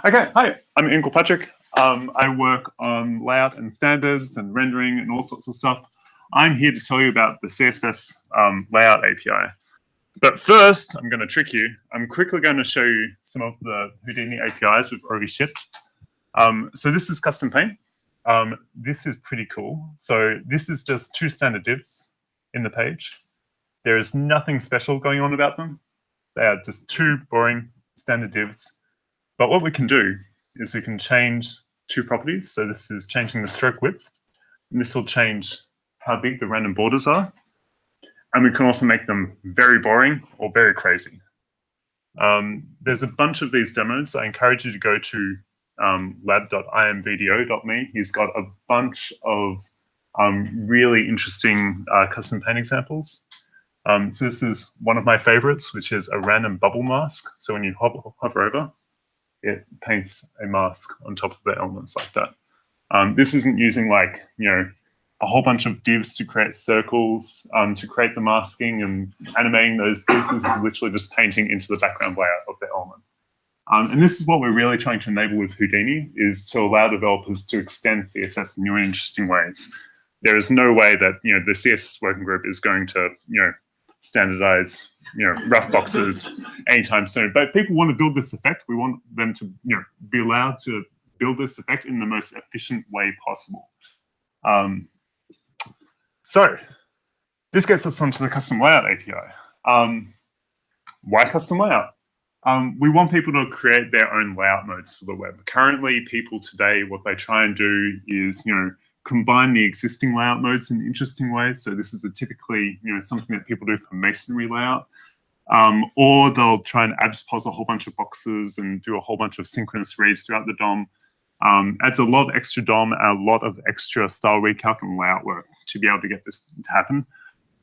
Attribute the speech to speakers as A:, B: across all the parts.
A: Okay, hi, I'm Kilpatrick. I work on layout and standards and rendering and all sorts of stuff. I'm here to tell you about the CSS layout API. But first, I'm going to trick you. I'm quickly going to show you some of the Houdini APIs we've already shipped. So this is custom paint. This is pretty cool. So this is just two standard divs in the page. There is nothing special going on about them. They are just two boring standard divs. But what we can do is we can change two properties. So this is changing the stroke width, and this will change how big the random borders are. And we can also make them very boring or very crazy. There's a bunch of these demos. I encourage you to go to lab.imvdo.me. He's got a bunch of really interesting custom paint examples. So this is one of my favorites, which is a random bubble mask. So when you hover over, it paints a mask on top of the elements like that. This isn't using like, a whole bunch of divs to create circles, to create the masking and animating those divs. This is literally just painting into the background layout of the element. And this is what we're really trying to enable with Houdini, is to allow developers to extend CSS in new and interesting ways. There is no way that the CSS working group is going to standardize rough boxes anytime soon. But if people want to build this effect, we want them to be allowed to build this effect in the most efficient way possible. So this gets us onto the custom layout API. Why custom layout? We want people to create their own layout modes for the web. Currently, people today, what they try and do is, combine the existing layout modes in interesting ways. So this is typically, something that people do for masonry layout. Or they'll try and abspos a whole bunch of boxes and do a whole bunch of synchronous reads throughout the DOM. Adds a lot of extra DOM and a lot of extra style recalc and layout work to be able to get this to happen.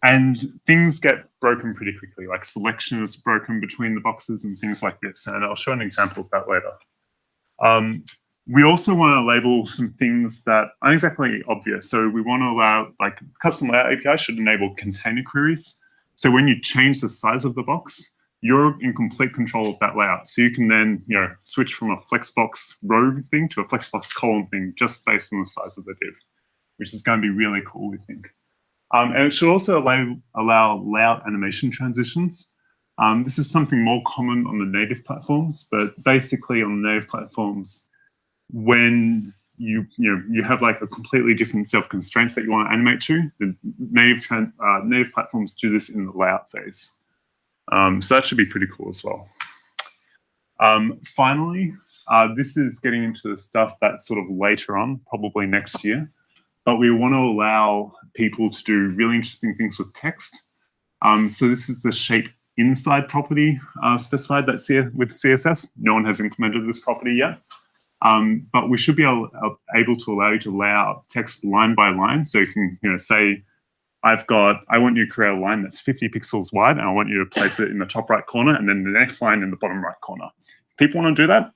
A: And things get broken pretty quickly, like selection is broken between the boxes and things like this. And I'll show an example of that later. We also want to label some things that aren't exactly obvious. So we want to allow, like, custom layout API should enable container queries. So when you change the size of the box, you're in complete control of that layout. So you can then, switch from a flexbox row thing to a flexbox column thing just based on the size of the div, which is going to be really cool, we think. And it should also allow layout animation transitions. This is something more common on the native platforms, but basically on the native platforms, when you have like a completely different set of constraints that you want to animate to, the native platforms do this in the layout phase. So that should be pretty cool as well. Finally, this is getting into the stuff that's sort of later on, probably next year, but we want to allow people to do really interesting things with text. So this is the shape inside property specified with CSS. No one has implemented this property yet. But we should be able to allow you to lay out text line by line. So you can say, I want you to create a line that's 50 pixels wide, and I want you to place it in the top right corner, and then the next line in the bottom right corner. If people want to do that,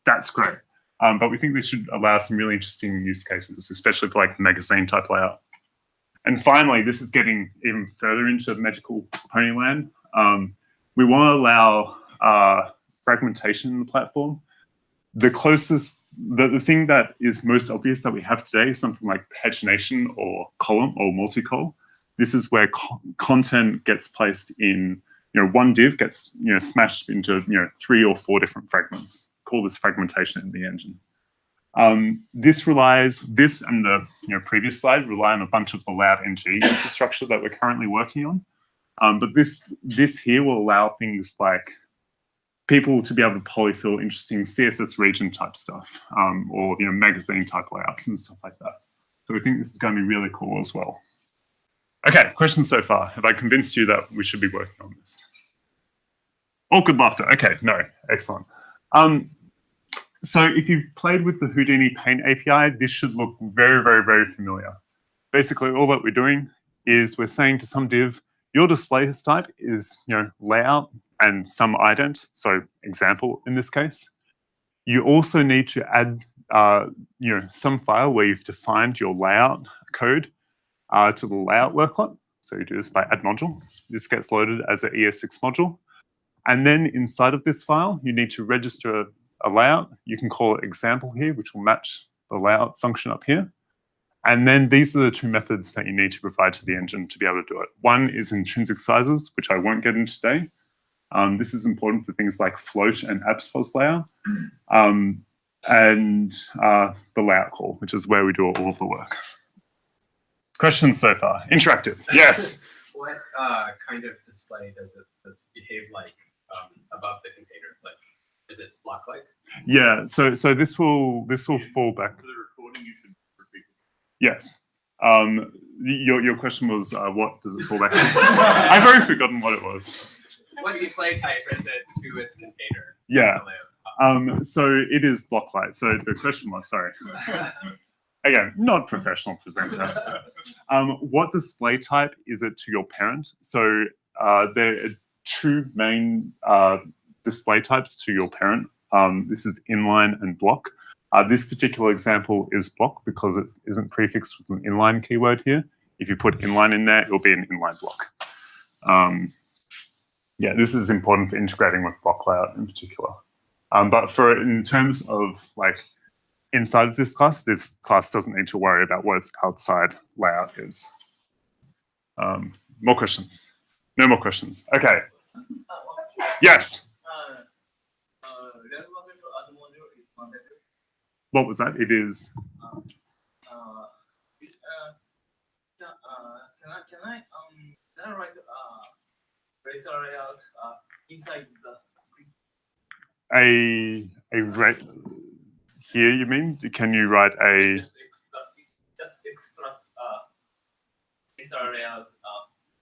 A: that's great. But we think this should allow some really interesting use cases, especially for like magazine type layout. And finally, this is getting even further into magical pony land. We want to allow fragmentation in the platform. The thing that is most obvious that we have today is something like pagination or column or multi-col. This is where content gets placed in, one div gets, smashed into, 3 or 4 different fragments. Call this fragmentation in the engine. This and the previous slide rely on a bunch of the layout ng infrastructure that we're currently working on. But this here will allow things like people to be able to polyfill interesting CSS region type stuff, or magazine type layouts and stuff like that. So we think this is going to be really cool as well. Okay, questions so far? Have I convinced you that we should be working on this? All good laughter. Okay, no, excellent. So if you've played with the Houdini Paint API, this should look very, very, very familiar. Basically, all that we're doing is we're saying to some div, your display type is layout and some ident, so example in this case. You also need to add some file where you've defined your layout code to the layout workload. So you do this by add module. This gets loaded as an ES6 module. And then inside of this file, you need to register a layout. You can call it example here, which will match the layout function up here. And then these are the two methods that you need to provide to the engine to be able to do it. One is intrinsic sizes, which I won't get into today. This is important for things like float and abs.pos layer. And the layout call, which is where we do all of the work. Questions so far? Interactive, yes.
B: What kind of display does it behave like above the container? Like, is it block-like?
A: Yeah. So this will fall back.
C: For the recording, you should repeat.
A: Yes. Your question was what does it fall back to? I've already forgotten what it was.
B: What display type is it to its container?
A: Yeah. So it is block-like. So the question was, sorry. Again, not professional presenter. What display type is it to your parent? So there are two main display types to your parent. This is inline and block. This particular example is block because it isn't prefixed with an inline keyword here. If you put inline in there, it'll be an inline block. Yeah, this is important for integrating with block layout in particular. But in terms of like inside of this class doesn't need to worry about what its outside layout is. More questions? No more questions. Okay. Yes. What was that? It is.
D: Can I write razor layout inside the screen?
A: A red here, you mean? Can you write a
D: Just extract razor layout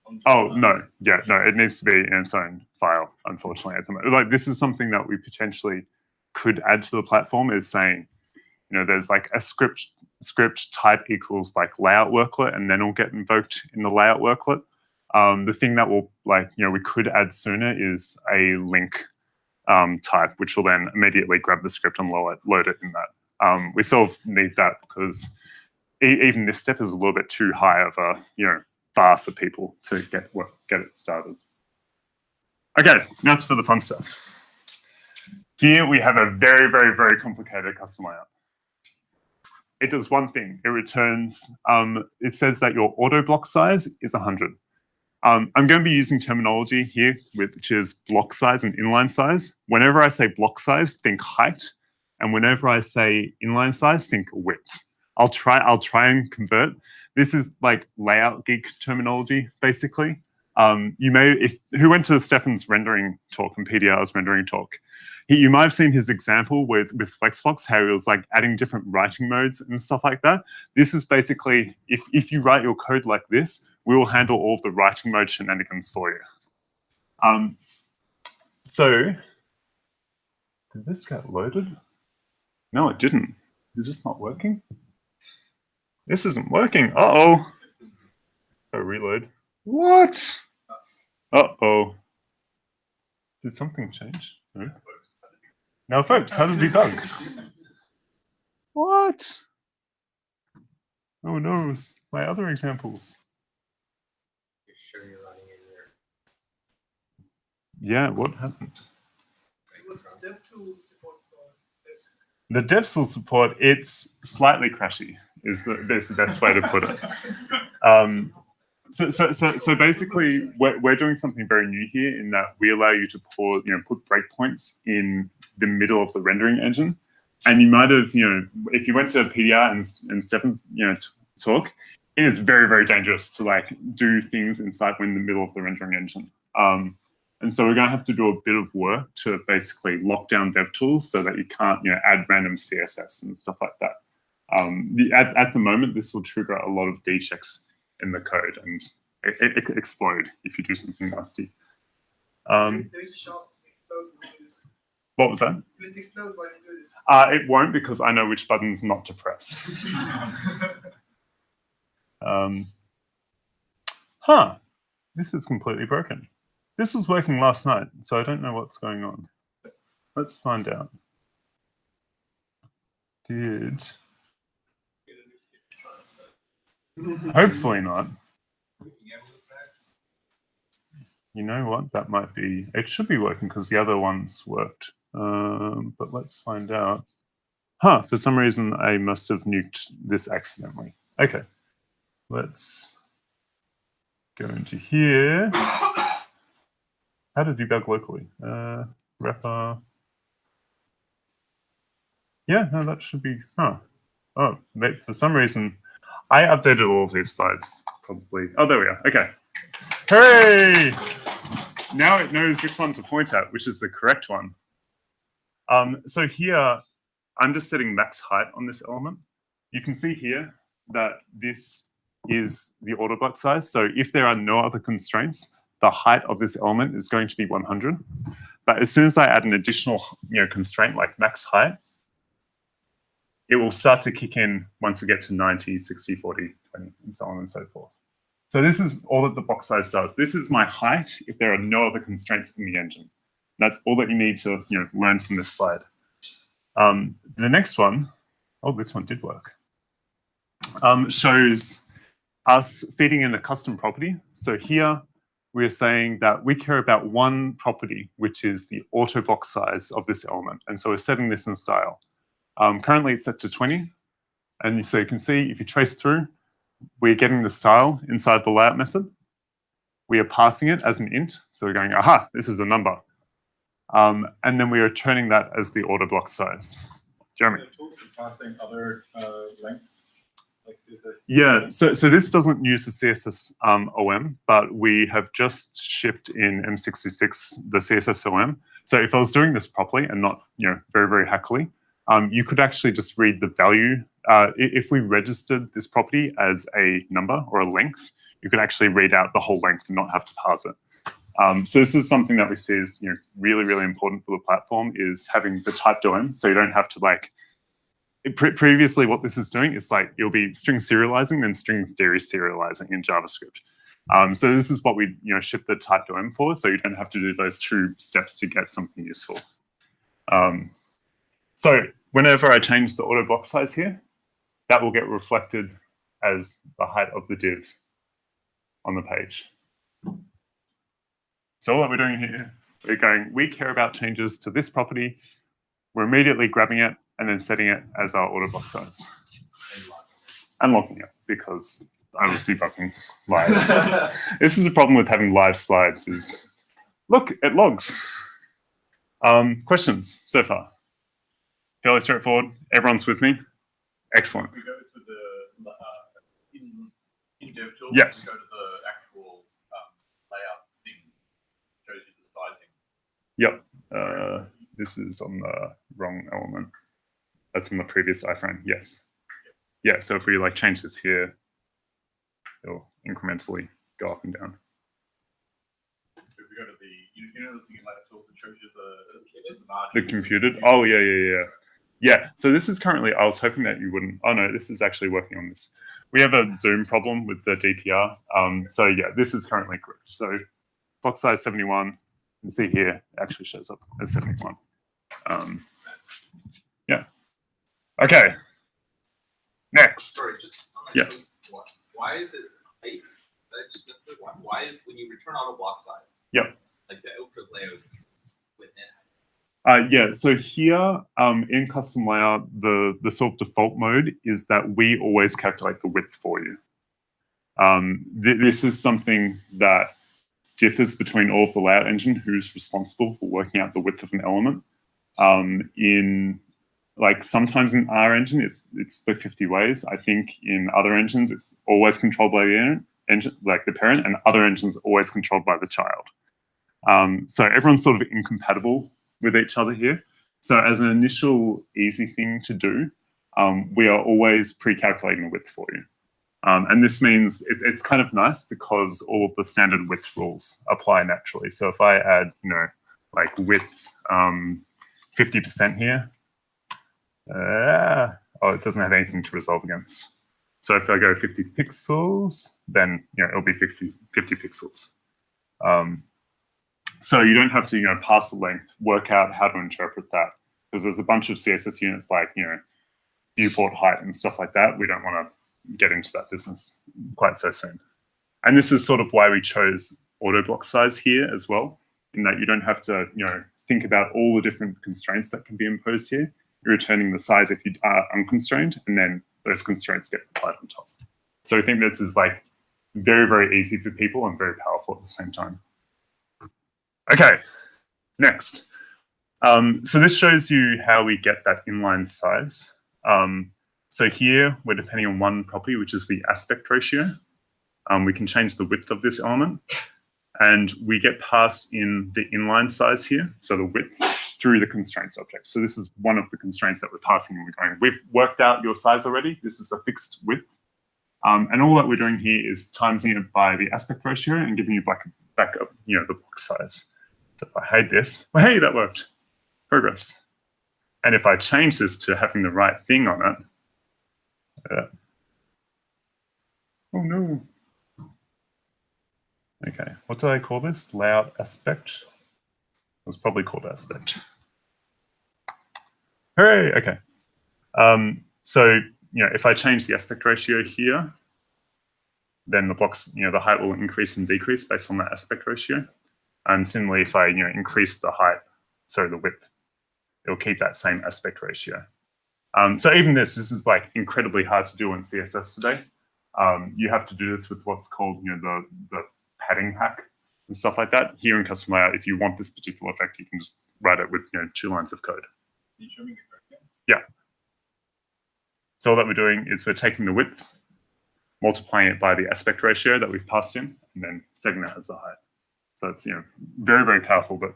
D: on the
A: oh no, yeah, no, it needs to be in its own file, unfortunately, at the moment. Like this is something that we potentially could add to the platform, is saying, you know, there's like a script type equals like layout worklet, and then it'll get invoked in the layout worklet. The thing that will, like, you know, we could add sooner is a link type, which will then immediately grab the script and load it in that. We sort of need that because even this step is a little bit too high of a, you know, bar for people to get it started. Okay, now it's for the fun stuff. Here we have a very, very, very complicated custom layout. It does one thing. It returns, it says that your auto block size is 100. I'm going to be using terminology here, which is block size and inline size. Whenever I say block size, think height. And whenever I say inline size, think width. I'll try and convert. This is like layout geek terminology, basically. Who went to Stefan's rendering talk and PDR's rendering talk? You might have seen his example with Flexbox, how he was like adding different writing modes and stuff like that. This is basically, if you write your code like this, we will handle all of the writing mode shenanigans for you. So, did this get loaded? No, it didn't. Is this not working? This isn't working. Uh-oh. Oh, reload. What? Uh-oh. Did something change? No. Now, folks, how to debug? What? Oh no, my other examples.
B: You're sure you're running in there?
A: Yeah, what happened?
D: What's the dev tool support for this?
A: The dev tool support, it's slightly crashy, is the best way to put it. So basically, we're doing something very new here in that we allow you to put breakpoints in the middle of the rendering engine. And you might have, if you went to PDR and Stefan's, talk, it is very, very dangerous to like do things inside when in the middle of the rendering engine. And so we're going to have to do a bit of work to basically lock down DevTools so that you can't, add random CSS and stuff like that. At the moment, this will trigger a lot of D checks in the code and it explode if you do something nasty.
D: There is a chance it explode when you do this.
A: What was that?
D: Will it explode when you do this?
A: It won't, because I know which buttons not to press. This is completely broken. This was working last night, so I don't know what's going on. Let's find out. Hopefully not. You know what? That might be, it should be working because the other ones worked. but let's find out. Huh, for some reason I must have nuked this accidentally. Okay, let's go into here. How to debug locally? Wrapper. Yeah, no, that should be, huh. Oh, for some reason, I updated all of these slides, probably. Oh, there we are, okay. Hooray! Now it knows which one to point at, which is the correct one. So here, I'm just setting max height on this element. You can see here that this is the order block size. So if there are no other constraints, the height of this element is going to be 100. But as soon as I add an additional constraint like max height, it will start to kick in once we get to 90, 60, 40, 20, and so on and so forth. So this is all that the box size does. This is my height if there are no other constraints in the engine. That's all that you need to learn from this slide. The next one, oh, this one did work, shows us feeding in a custom property. So here we're saying that we care about one property, which is the auto box size of this element. And so we're setting this in style. Currently it's set to 20. And so you can see if you trace through, we're getting the style inside the layout method. We are passing it as an int. So we're going, aha, this is a number. And then we are turning that as the order block size. Jeremy.
C: The tools for passing other lengths, like CSS.
A: Yeah, so this doesn't use the CSS OM, but we have just shipped in M66 the CSS OM. So if I was doing this properly and not very, very hackily, you could actually just read the value. If we registered this property as a number or a length, you could actually read out the whole length and not have to parse it. So this is something that we see is really, really important for the platform, is having the typed OM, so you don't have to previously what this is doing is you'll be string serializing then string deserializing in JavaScript. So this is what we ship the typed OM for, so you don't have to do those two steps to get something useful. So whenever I change the auto block size here, that will get reflected as the height of the div on the page. So all that we're doing here, we're going, we care about changes to this property. We're immediately grabbing it and then setting it as our order block size. And locking it, because I was debugging live. This is a problem with having live slides is, look, it logs. Questions so far? Fairly straightforward. Everyone's with me? Excellent.
C: We go to the in DevTools.
A: Yes.
C: We go to the actual layout thing. Shows you the sizing.
A: Yep. This is on the wrong element. That's on the previous iframe. Yes. Yeah. So if we change this here, it'll incrementally go up and down.
C: If we go to the the thing in DevTools that shows you the margin.
A: The computed. Oh yeah. Yeah, so this is currently, I was hoping that you wouldn't, oh no, this is actually working on this. We have a zoom problem with the DPR. So yeah, this is currently correct. So box size 71, you can see here, it actually shows up as 71. Yeah. Okay. Next.
E: Sorry, just
A: Yeah.
E: Why is it height? Why is when you return auto block size?
A: Yep.
E: Like the output layout is within.
A: Yeah, so here in custom layout, the sort of default mode is that we always calculate the width for you. This is something that differs between all of the layout engine who's responsible for working out the width of an element. Sometimes in our engine, it's split 50 ways. I think in other engines, it's always controlled by the engine, like the parent, and other engines are always controlled by the child. So everyone's sort of incompatible with each other here. So as an initial easy thing to do, we are always pre-calculating the width for you. And this means it's kind of nice because all of the standard width rules apply naturally. So if I add, width 50% here, it doesn't have anything to resolve against. So if I go 50 pixels, then it'll be 50 pixels. So you don't have to pass the length, work out how to interpret that, because there's a bunch of CSS units like viewport height and stuff like that. We don't want to get into that business quite so soon. And this is sort of why we chose auto block size here as well, in that you don't have to think about all the different constraints that can be imposed here. You're returning the size if you are unconstrained, and then those constraints get applied on top. So I think this is like very, very easy for people and very powerful at the same time. Okay, next. So this shows you how we get that inline size. So here we're depending on one property, which is the aspect ratio. We can change the width of this element, and we get passed in the inline size here, so the width, through the constraints object. So this is one of the constraints that we're passing, and we're going, we've worked out your size already. This is the fixed width. And all that we're doing here is timesing it by the aspect ratio and giving you back up, the block size. So if I hide this, well, hey, that worked. Progress. And if I change this to having the right thing on it, oh no. Okay, what do I call this? Layout aspect? It was probably called aspect. Hooray, okay. So, if I change the aspect ratio here, then the blocks, the height will increase and decrease based on that aspect ratio. And similarly, if I, increase the height, the width, it'll keep that same aspect ratio. So even this is like incredibly hard to do in CSS today. You have to do this with what's called, the padding hack and stuff like that. Here in custom layout, if you want this particular effect, you can just write it with 2 lines of code.
C: Can you show me the code again?
A: Yeah. So all that we're doing is we're taking the width, multiplying it by the aspect ratio that we've passed in, and then setting that as the height. So it's very, very powerful, but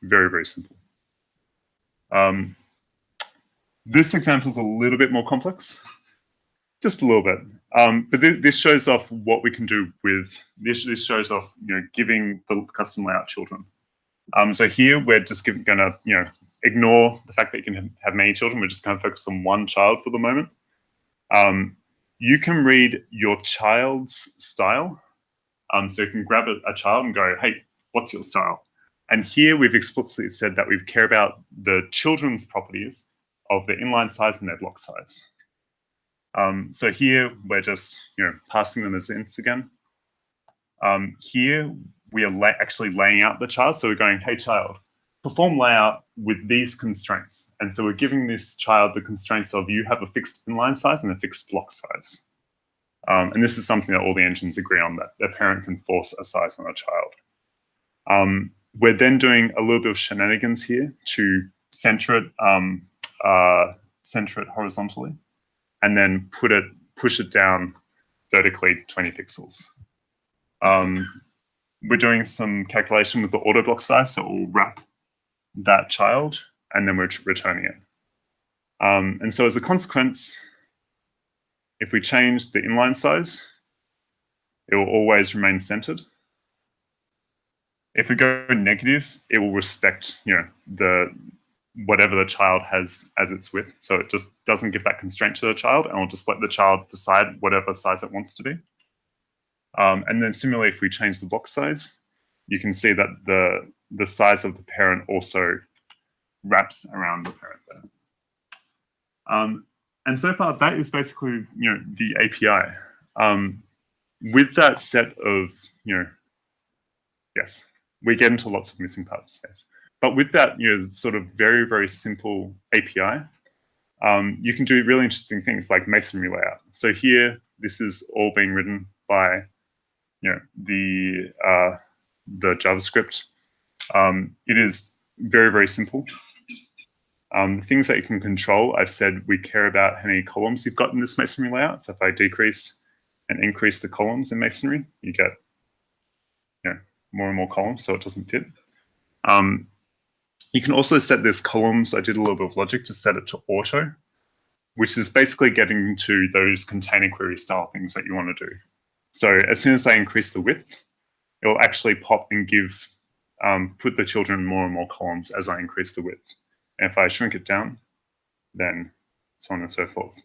A: very, very simple. This example is a little bit more complex, just a little bit. But this shows off what we can do with this. This shows off giving the custom layout children. So here we're just going to ignore the fact that you can have many children. We're just going to focus on one child for the moment. You can read your child's style. So you can grab a child and go, hey, what's your style? And here we've explicitly said that we care about the children's properties of the inline size and their block size. So here we're just passing them as ints again. Here we are actually laying out the child. So we're going, hey child, perform layout with these constraints. And so we're giving this child the constraints of you have a fixed inline size and a fixed block size. And this is something that all the engines agree on, that a parent can force a size on a child. We're then doing a little bit of shenanigans here to center it horizontally, and then push it down vertically 20 pixels. We're doing some calculation with the auto block size, so we'll wrap that child, and then we're returning it. And so as a consequence, if we change the inline size, it will always remain centered. If we go negative, it will respect, whatever the child has as its width. So it just doesn't give that constraint to the child, and will just let the child decide whatever size it wants to be. And then similarly, if we change the block size, you can see that the size of the parent also wraps around the parent there. And so far, that is basically, the API. With that set of, yes, we get into lots of missing parts. Yes. But with that, sort of very, very simple API, you can do really interesting things like masonry layout. So here, this is all being written by, the JavaScript. It is very, very simple. The things that you can control, I've said we care about how many columns you've got in this masonry layout. So if I decrease and increase the columns in masonry, you get more and more columns, so it doesn't fit. You can also set this columns. I did a little bit of logic to set it to auto, which is basically getting to those container query style things that you want to do. So as soon as I increase the width, it will actually pop and give, put the children more and more columns as I increase the width. And if I shrink it down, then so on and so forth.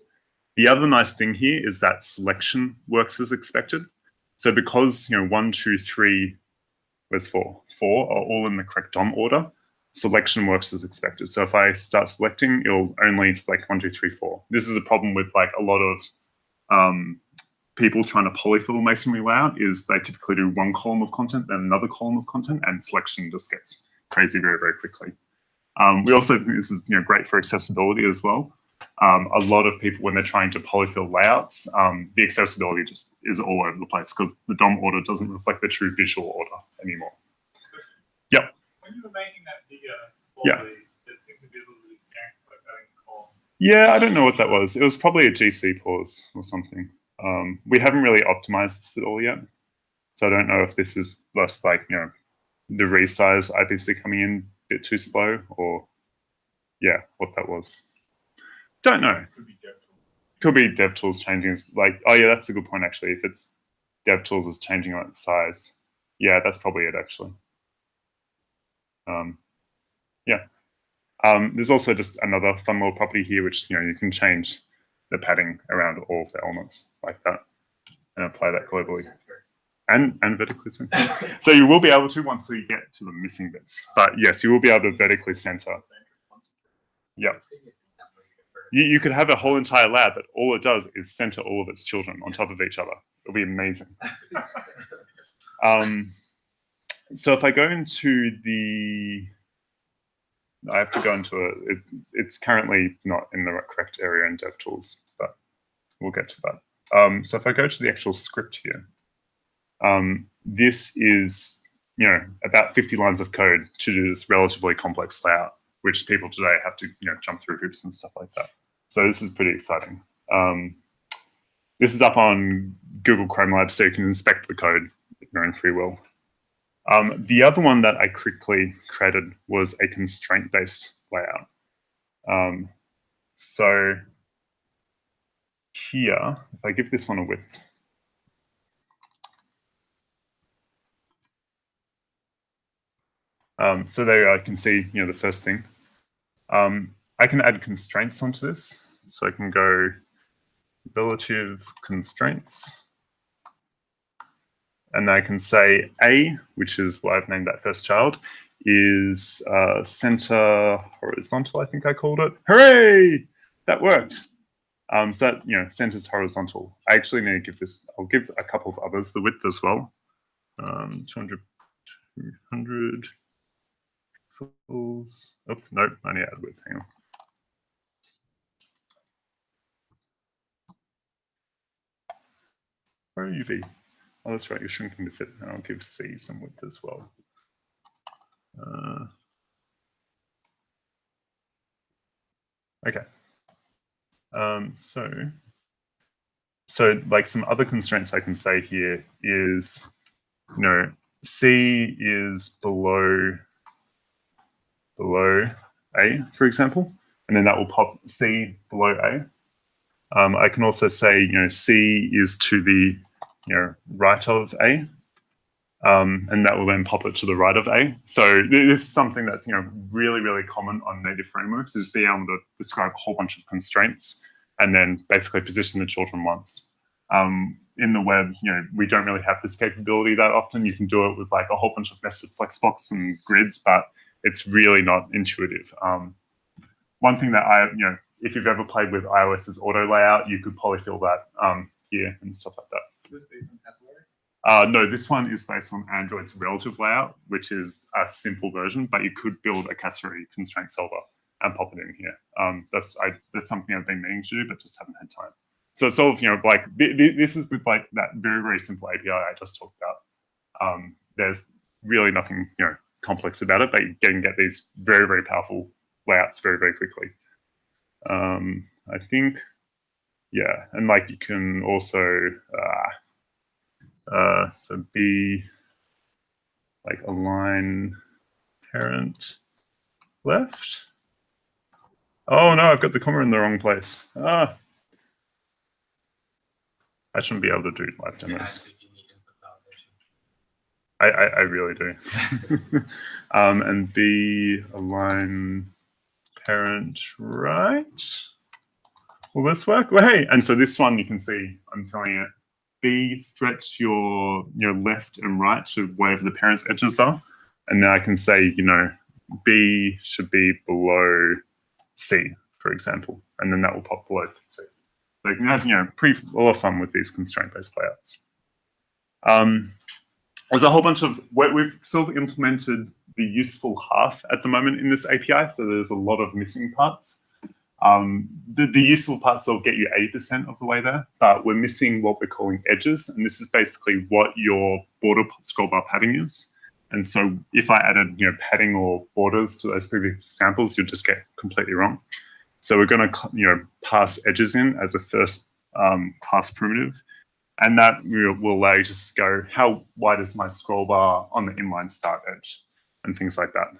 A: The other nice thing here is that selection works as expected. So because 1, 2, 3, where's 4? 4 are all in the correct DOM order, selection works as expected. So if I start selecting, it'll only select 1, 2, 3, 4. This is a problem with like a lot of people trying to polyfill masonry layout, is they typically do one column of content, then another column of content, and selection just gets crazy very, very quickly. We also think this is great for accessibility as well. A lot of people, when they're trying to polyfill layouts, the accessibility just is all over the place because the DOM order doesn't reflect the true visual order anymore. Yep.
C: When you were making that bigger
A: Yeah.
C: slowly, there seemed to be a little bit of jank like having a column.
A: Yeah, I don't know what that was. It was probably a GC pause or something. We haven't really optimized this at all yet. So I don't know if this is less like, the resize IPC coming in a bit too slow or, yeah, what that was. Don't know.
C: Could be DevTools.
A: Could be DevTools changing. Like, oh yeah, that's a good point actually. If it's DevTools is changing on its size, yeah, that's probably it actually. Yeah. There's also just another fun little property here, which you can change the padding around all of the elements like that and apply that globally. And vertically center. So you will be able to once we get to the missing bits. But yes, you will be able to vertically center. Yeah. You could have a whole entire lab that all it does is center all of its children on top of each other. It'll be amazing. So if I go into I have to go into it's currently not in the correct area in DevTools, but we'll get to that. So if I go to the actual script here, this is, about 50 lines of code to do this relatively complex layout, which people today have to, jump through hoops and stuff like that. So this is pretty exciting. This is up on Google Chrome Labs, so you can inspect the code at your own free will. The other one that I quickly created was a constraint-based layout. So here, if I give this one a width, so there I can see, the first thing. I can add constraints onto this. So I can go relative constraints. And I can say A, which is what I've named that first child, is center horizontal, I think I called it. Hooray! That worked. So that, center's horizontal. I actually need to give this, I'll give a couple of others the width as well. 200 pixels. Oops, nope, I need to add width, hang on. Where are you, B? Oh, that's right, you're shrinking to fit, and I'll give C some width as well. Okay. So like some other constraints I can say here is, C is below A, for example, and then that will pop C below A. I can also say, C is to the, right of A, and that will then pop it to the right of A. So this is something that's, really, really common on native frameworks, is being able to describe a whole bunch of constraints and then basically position the children once. In the web, we don't really have this capability that often. You can do it with like a whole bunch of nested flexbox and grids, but it's really not intuitive. One thing that if you've ever played with iOS's auto layout, you could polyfill that here and stuff like that.
C: Is this based on Cassowary?
A: No, this one is based on Android's relative layout, which is a simple version, but you could build a Cassowary constraint solver and pop it in here. That's something I've been meaning to do, but just haven't had time. So it's sort of, like this is with like that very, very simple API I just talked about. There's really nothing, complex about it, but you can get these very, very powerful layouts very, very quickly. I think, yeah, and like you can also, so be like align parent left. Oh no, I've got the comma in the wrong place. I shouldn't be able to do live demos. I really do. And B, align parent right. Will this work? Well, hey, and so this one you can see, I'm telling it, B, stretch your left and right to wherever the parent's edges are. And now I can say, B should be below C, for example, and then that will pop below C. So you can have, a lot of fun with these constraint-based layouts. There's a whole bunch of, we've sort of implemented the useful half at the moment in this API. So there's a lot of missing parts. The useful parts will get you 80% of the way there, but we're missing what we're calling edges. And this is basically what your border scroll bar padding is. And so if I added, padding or borders to those previous examples, you'll just get completely wrong. So we're going to, pass edges in as a first class primitive. And that will allow you to just go, how wide is my scroll bar on the inline start edge and things like that.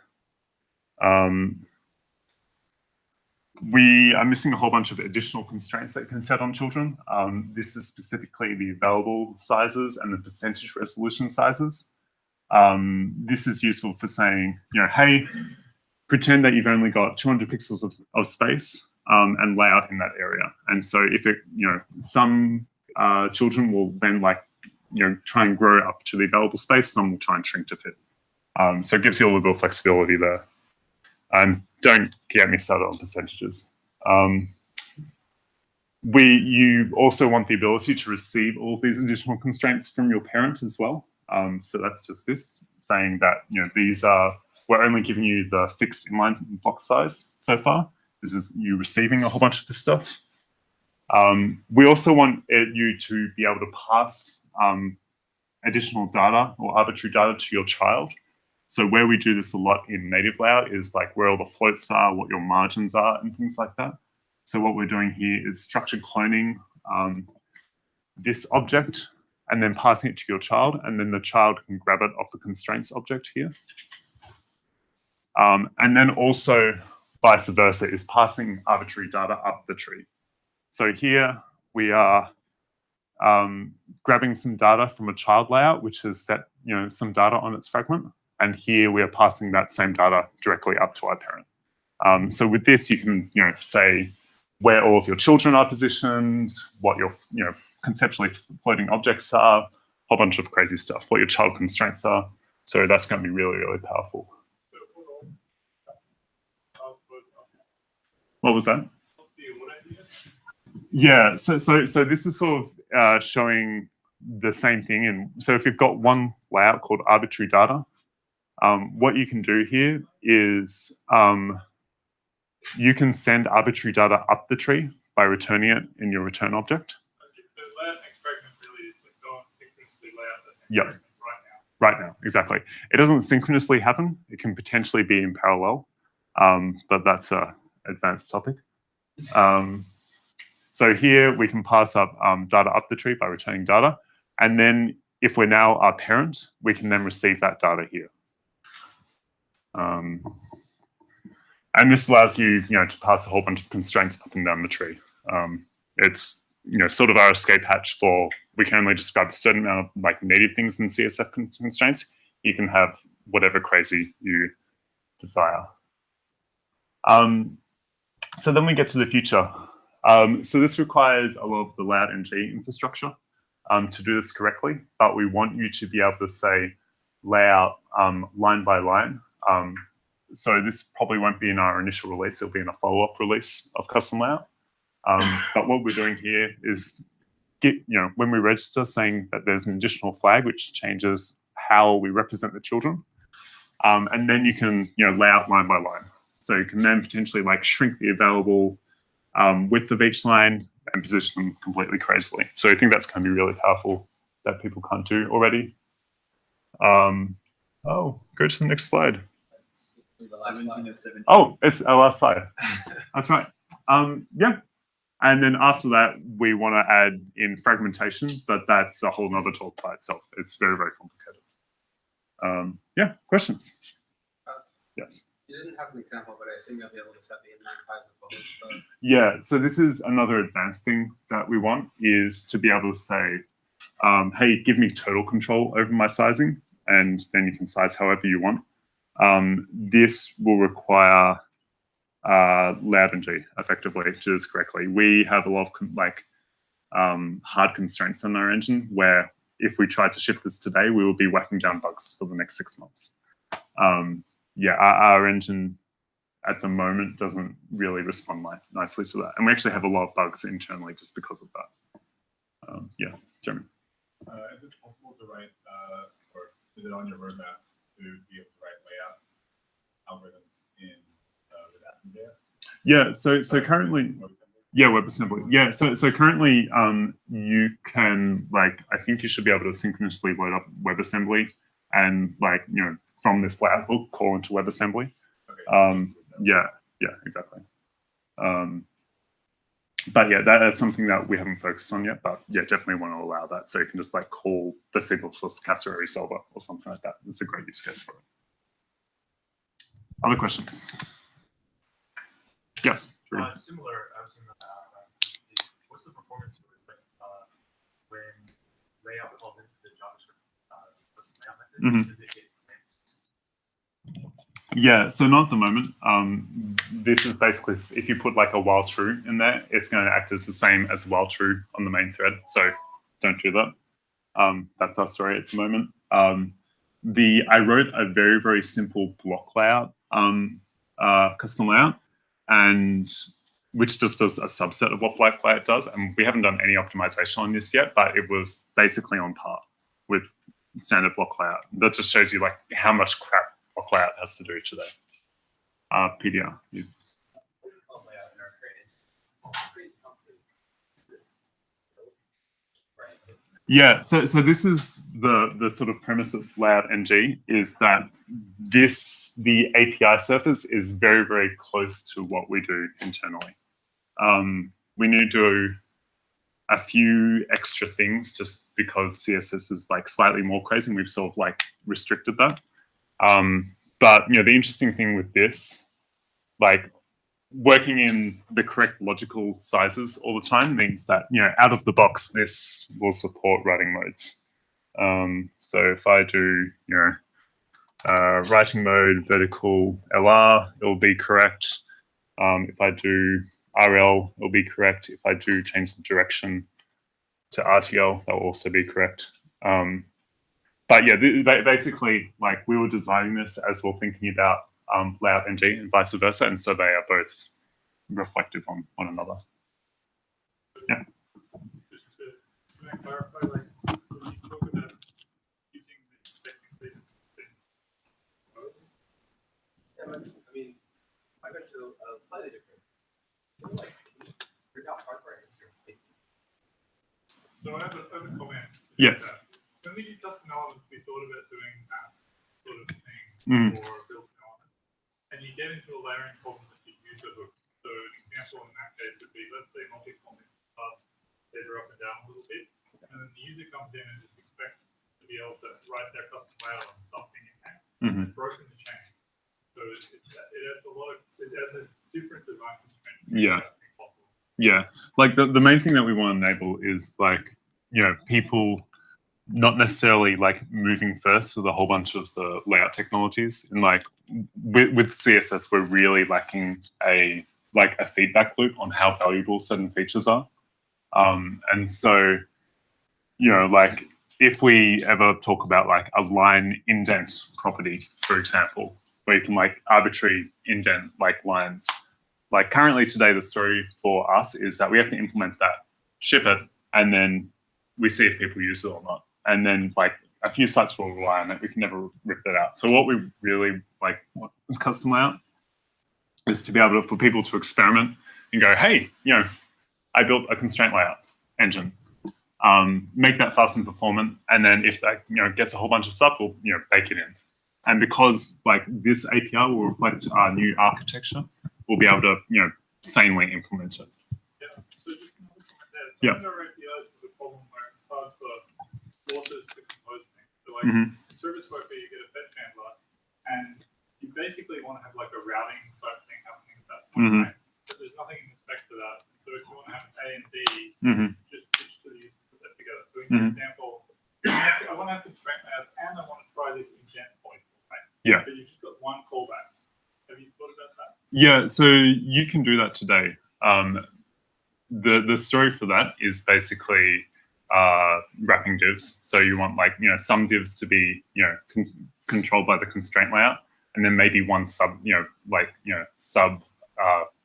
A: We are missing a whole bunch of additional constraints that you can set on children. This is specifically the available sizes and the percentage resolution sizes. This is useful for saying, hey, pretend that you've only got 200 pixels of space and layout in that area. And so if it, some children will then try and grow up to the available space, some will try and shrink to fit. So it gives you a little bit of flexibility there. And don't get me started on percentages. You also want the ability to receive all of these additional constraints from your parent as well. So that's just this saying that, we're only giving you the fixed inline block size so far. This is you receiving a whole bunch of this stuff. We also want you to be able to pass additional data or arbitrary data to your child. So where we do this a lot in native layout is where all the floats are, what your margins are, and things like that. So what we're doing here is structured cloning this object and then passing it to your child, and then the child can grab it off the constraints object here. And then also vice versa is passing arbitrary data up the tree. So here we are grabbing some data from a child layout, which has set some data on its fragment. And here we are passing that same data directly up to our parent. So with this, you can say where all of your children are positioned, what your conceptually floating objects are, a whole bunch of crazy stuff, what your child constraints are. So that's going to be really, really powerful. What was that? Yeah, so this is sort of showing the same thing. And so if you've got one layout called arbitrary data, what you can do here is you can send arbitrary data up the tree by returning it in your return object.
C: So layout next fragment really is go and synchronously layout the
A: Yep. Right now, exactly. It doesn't synchronously happen. It can potentially be in parallel, but that's an advanced topic. So here we can pass up data up the tree by returning data. And then if we're now our parent, we can then receive that data here. And this allows you, to pass a whole bunch of constraints up and down the tree. It's, sort of our escape hatch for, we can only describe a certain amount of native things in CSF constraints. You can have whatever crazy you desire. So then we get to the future. So this requires a lot of the layout ng infrastructure to do this correctly, but we want you to be able to say layout line by line. So this probably won't be in our initial release, it'll be in a follow-up release of custom layout. But what we're doing here is when we register, saying that there's an additional flag which changes how we represent the children. And then you can layout line by line. So you can then potentially shrink the available width of each line and position them completely crazily. So I think that's going to be really powerful that people can't do already. Oh, go to the next slide. Oh, it's our last slide. That's right. Yeah. And then after that, we want to add in fragmentation, but that's a whole nother talk by itself. It's very, very complicated. Yeah, questions? Yes.
B: You didn't have an example, but I assume you'll be able to set the inline size as well as the...
A: Yeah, so this is another advanced thing that we want, is to be able to say, hey, give me total control over my sizing, and then you can size however you want. This will require layout ng effectively to do this correctly. We have a lot of hard constraints on our engine where if we tried to ship this today, we will be whacking down bugs for the next 6 months. Yeah, our engine at the moment doesn't really respond nicely to that. And we actually have a lot of bugs internally just because of that. Yeah, Jeremy.
C: Is it possible to write, or is it on your roadmap to be able to write layout algorithms in with ASM.js?
A: Yeah, so currently, yeah, WebAssembly. Yeah, so currently, you can, like, I think you should be able to synchronously load up WebAssembly and, like, from this layout book, call into WebAssembly.
C: Okay.
A: Yeah, exactly. But yeah, that's something that we haven't focused on yet. But yeah, definitely want to allow that. So you can just like call the C++ cassette solver or something like that. It's a great use case for it. Other questions? Yes.
F: Similar, I was thinking about what's the performance of it, like, when layout calls into the JavaScript layout method? Does it get
A: Yeah, so not at the moment. This is basically, if you put like a while true in there, it's going to act as the same as while true on the main thread. So don't do that. That's our story at the moment. I wrote a very, very simple block layout, custom layout, and which just does a subset of what block layout does. And we haven't done any optimization on this yet, but it was basically on par with standard block layout. That just shows you like how much crap block layout has to do today. PDR. Yeah. Yeah, so this is the sort of premise of Layout NG is that the API surface is very, very close to what we do internally. We need to do a few extra things just because CSS is like slightly more crazy and we've sort of like restricted that. But the interesting thing with this, like working in the correct logical sizes all the time means that, out of the box, this will support writing modes. So if I do, writing mode, vertical LR, it will be correct. If I do RL, it will be correct. If I do change the direction to RTL, that will also be correct. But yeah, basically, like we were designing this as we're thinking about Layout NG and vice versa, and so they are both reflective on one another. Yeah.
C: Just to clarify, like when you talk about using this technically,
B: I mean, my question is slightly different. Like, you're not parse writing your place.
C: so I have a comment.
A: Yes.
C: When we did custom elements, we thought about doing that sort of thing for built-in elements. And you get into a layering problem with the user hook. So an example in that case would be, let's say multi-comments pass data up and down a little bit. And then the user comes in and just expects to be able to write their custom layout on something in there. It's broken the chain. So it adds a different design constraint.
A: Yeah. Yeah. Like the main thing that we want to enable is like, people not necessarily like moving first with a whole bunch of the layout technologies. And like with CSS, we're really lacking a feedback loop on how valuable certain features are. And so, like if we ever talk about like a line indent property, for example, where you can like arbitrary indent like lines, like currently today, the story for us is that we have to implement that, ship it, and then we see if people use it or not. And then like a few sites will rely on it. We can never rip that out. So what we really like with custom layout is to be able for people to experiment and go, hey, I built a constraint layout engine. Make that fast and performant. And then if that gets a whole bunch of stuff, we'll bake it in. And because like this API will reflect our new architecture, we'll be able to sanely implement it.
C: Yeah. So just another comment there.
A: Yeah.
C: Some of our APIs have a problem where it's hard for authors to compose things. So like service worker, you get a fetch handler, and you basically want to have like a routing type thing happening at that point. Right? But there's nothing in the spec for that. And so if you want to have A and B, just pitch to the user to put that together. So in your example, I want to have constraint layouts and I want to try this ingent point. Right?
A: Yeah.
C: But you've just got one callback. Have you thought about that?
A: Yeah, so you can do that today. The story for that is basically wrapping divs. So you want like some divs to be controlled by the constraint layout, and then maybe one sub sub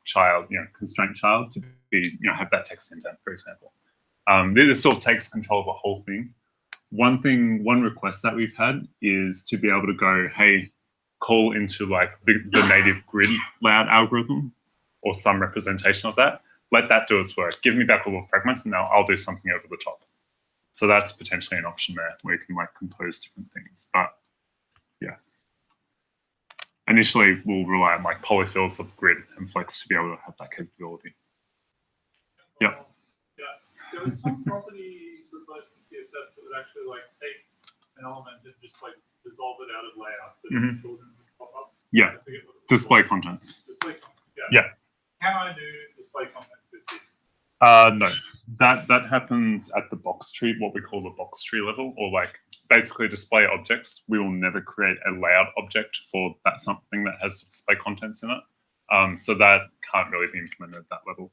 A: child constraint child to be have that text indent, for example. This sort of takes control of the whole thing. One request that we've had is to be able to go, hey, call into like the native grid layout algorithm or some representation of that. Let that do its work. Give me back all the fragments, and now I'll do something over the top. So that's potentially an option there where you can like compose different things. But yeah, initially we'll rely on like polyfills of grid and flex to be able to have that capability. Yeah.
C: Yeah. There was some property proposed in CSS that would actually like take an element and just like dissolve it out of layout that children would pop up.
A: Yeah.
C: I forget what it was
A: Display
C: called.
A: contents.
C: Display contents. Yeah.
A: Yeah.
C: Can I do display contents with this?
A: No, that happens at the box tree, what we call the box tree level, or like basically display objects. We will never create a layout object for that something that has display contents in it. So that can't really be implemented at that level.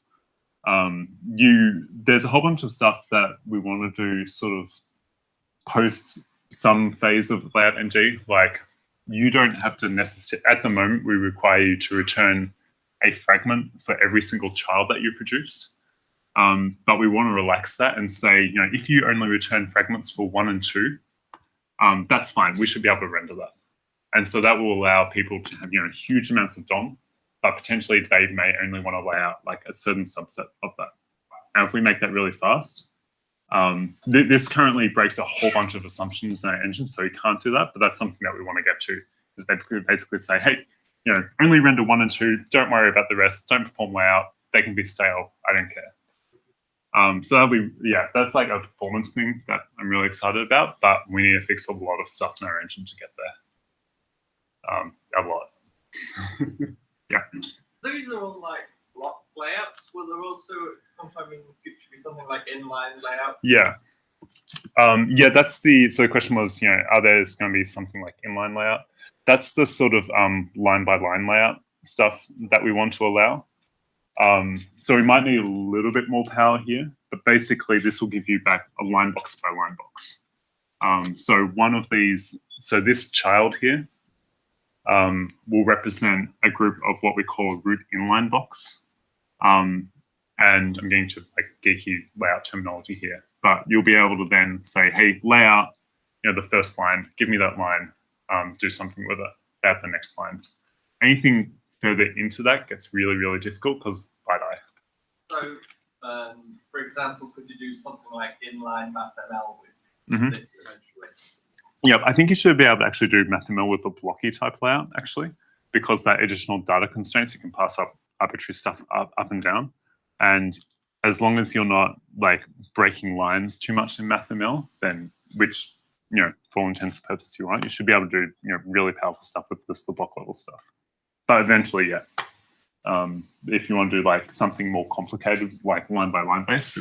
A: There's a whole bunch of stuff that we want to do sort of post some phase of layout NG. Like you don't have to necessarily, at the moment, we require you to return a fragment for every single child that you produce. But we want to relax that and say, if you only return fragments for 1 and 2, that's fine. We should be able to render that. And so that will allow people to have, huge amounts of DOM, but potentially they may only want to lay out like a certain subset of that. And if we make that really fast, this currently breaks a whole bunch of assumptions in our engine, so we can't do that, but that's something that we want to get to, is basically say, hey, only render 1 and 2, don't worry about the rest, don't perform layout, they can be stale, I don't care. So that'll be, that's like a performance thing that I'm really excited about, but we need to fix a lot of stuff in our engine to get there. A lot. Yeah.
B: So these are all like block layouts. Will there also sometime in the future be something like inline layouts?
A: Yeah. So the question was, are there's going to be something like inline layout? That's the sort of line by line layout stuff that we want to allow. So we might need a little bit more power here, but basically this will give you back a line box by line box. So one of these, so this child here will represent a group of what we call root inline box. And I'm getting to like geeky layout terminology here, but you'll be able to then say, hey, layout, the first line, give me that line, do something with it, add the next line. Anything further into that gets really, really difficult because die.
B: So, for example, could you do something like inline mathml with this eventually?
A: Yeah, I think you should be able to actually do mathml with a blocky type layout, actually, because that additional data constraints, you can pass up arbitrary stuff up and down. And as long as you're not like breaking lines too much in mathml, then which, for all intents and purposes you want, you should be able to do, really powerful stuff with just the block level stuff. But eventually, if you want to do like something more complicated, like line by line based,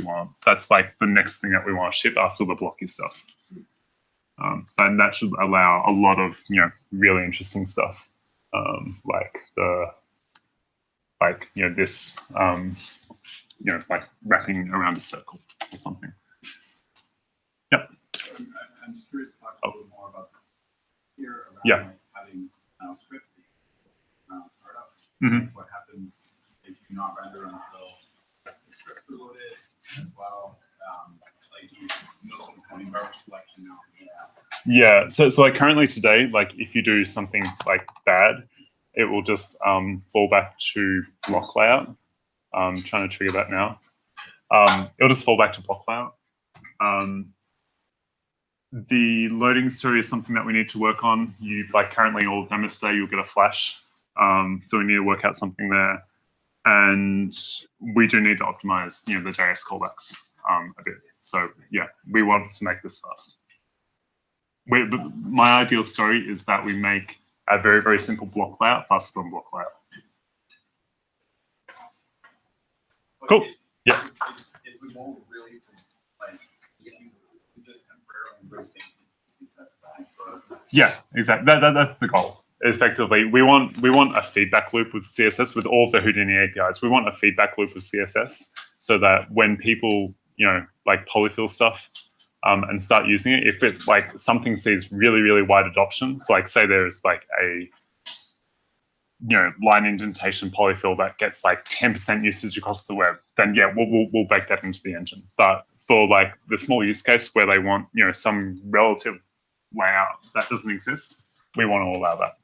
A: that's like the next thing that we want to ship after the blocky stuff. And that should allow a lot of really interesting stuff, this like wrapping around a circle or something. Yep.
F: I'm just curious to talk a little more about here around like having scripts startup. What happens if you not render until the scripts are loaded as well? Like you know, having garbage selection now.
A: Yeah. So like currently today, like if you do something like bad, it will just fall back to block layout. I'm trying to trigger that now. It'll just fall back to block layout. The loading story is something that we need to work on. Currently all demos today, you'll get a flash. So we need to work out something there. And we do need to optimize, the JS callbacks a bit. So yeah, we want to make this fast. My ideal story is that we make a very, very simple block layout faster than block layout. Cool. Yeah.
F: If we won't really like use this temporarily bring CSS back.
A: Yeah, exactly. That's the goal. Effectively, we want a feedback loop with CSS with all of the Houdini APIs. We want a feedback loop with CSS so that when people like polyfill stuff and start using it, if it like something sees really, really wide adoption, so like say there's like a line indentation polyfill that gets like 10% usage across the web, then yeah, we'll bake that into the engine. But for like the small use case where they want some relative layout that doesn't exist, we want to allow that.